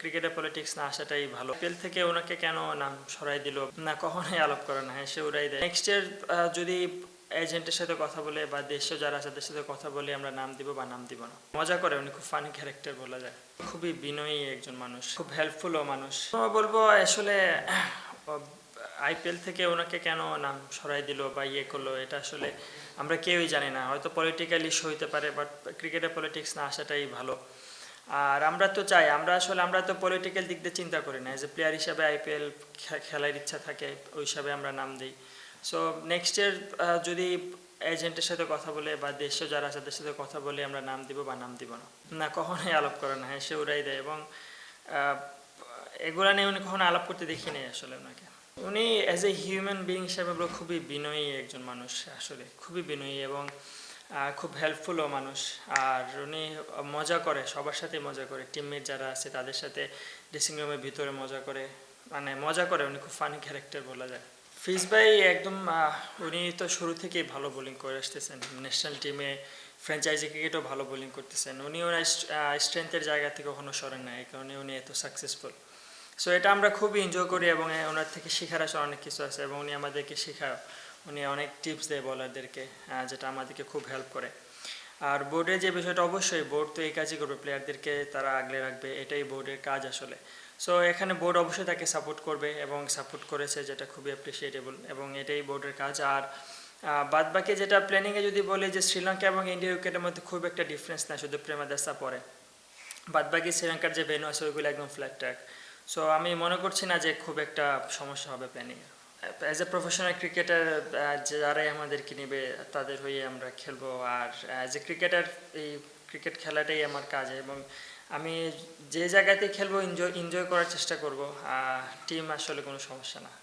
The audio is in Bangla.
ক্রিকেটে পলিটিক্স না আসাটাই ভালো। আইপিএল থেকে ওনাকে কেন নাম সরাই দিল না, কখনোই আলাপ করে না, সে উড়াই দেয়। নেক্সট ইয়ার যদি এজেন্টের সাথে কথা বলে বা দেশে যারা আছে তাদের সাথে কথা বলে আমরা নাম দিব বা নাম দিব না। মজা করে, উনি খুব ফানি ক্যারেক্টার বলা যায়, খুবই বিনয়ী একজন মানুষ, খুব হেল্পফুলও মানুষ। বলবো আসলে আইপিএল থেকে ওনাকে কেন নাম সরাই দিল বা ইয়ে করলো, এটা আসলে আমরা কেউই জানি না। হয়তো পলিটিক্যাল ইস্যু হইতে পারে, বাট ক্রিকেটে পলিটিক্স না আসাটাই ভালো। আর আমরা তো চাই, আমরা তো পলিটিক্যাল দিক দিয়ে চিন্তা করি না। এজ এ প্লেয়ার হিসাবে আইপিএল খেলার ইচ্ছা থাকে, ওই হিসাবে আমরা নাম দিই। সো নেক্সট ইয়ার যদি এজেন্টের সাথে কথা বলে বা দেশে যারা আছে তাদের সাথে কথা বলে আমরা নাম দিব বা নাম দিব না, না কখনোই আলাপ করে না, সে উড়াই দেয়। এবং এগুলা নিয়ে উনি কখনো আলাপ করতে দেখিনি আসলে ওনাকে। উনি অ্যাজ এ হিউম্যান বিইং হিসাবে খুবই বিনয়ী একজন মানুষ, আসলে খুবই বিনয়ী এবং খুব হেল্পফুলও মানুষ। আর উনি মজা করে, সবার সাথে মজা করে, টিমমেট যারা আছে তাদের সাথে ড্রেসিং রুমের ভিতরে মজা করে, মানে মজা করে, উনি খুব ফানি ক্যারেক্টার বলা যায়। ফিজ ভাই একদম উনি তো শুরু থেকেই ভালো বোলিং করে আসতেছেন, ন্যাশনাল টিমে ফ্র্যাঞ্চাইজি ক্রিকেটও ভালো বোলিং করতেছেন। উনি ওনার স্ট্রেংথের জায়গা থেকে কখনো সরেন না, এই কারণে উনি এত সাকসেসফুল। সো এটা আমরা খুবই এনজয় করি এবং ওনার থেকে শেখার আসলে অনেক কিছু আছে এবং উনি আমাদেরকে শেখায়, উনি অনেক টিপস দেয় বলারদেরকে, যেটা আমাদেরকে খুব হেল্প করে। আর বোর্ডের যে বিষয়টা, অবশ্যই বোর্ড তো এই কাজই করবে, প্লেয়ারদেরকে তারা আগলে রাখবে, এটাই বোর্ডের কাজ আসলে। সো এখানে বোর্ড অবশ্যই তাকে সাপোর্ট করবে এবং সাপোর্ট করেছে, যেটা খুবই অ্যাপ্রিসিয়েটেবল এবং এটাই বোর্ডের কাজ। আর বাদ বাকি যেটা প্ল্যানিংয়ে যদি বলি, যে শ্রীলঙ্কা এবং ইন্ডিয়া উইকেটের মধ্যে খুব একটা ডিফারেন্স না, শুধু প্রেমাদাসা পরে, বাদ বাকি শ্রীলঙ্কার যে ভেন্যু আছে ওইগুলো একদম ফ্ল্যাট ট্র্যাক। সো আমি মনে করছি না যে খুব একটা সমস্যা হবে প্ল্যানিংয়ে। অ্যাজ এ প্রফেশনাল ক্রিকেটার যারাই আমাদেরকে নেবে তাদের হয়ে আমরা খেলবো। আর অ্যাজ এ ক্রিকেটার, এই ক্রিকেট খেলাটাই আমার কাজ এবং আমি যে জায়গাতেই খেলবো এনজয় করার চেষ্টা করব। টিম আসলে কোনো সমস্যা না।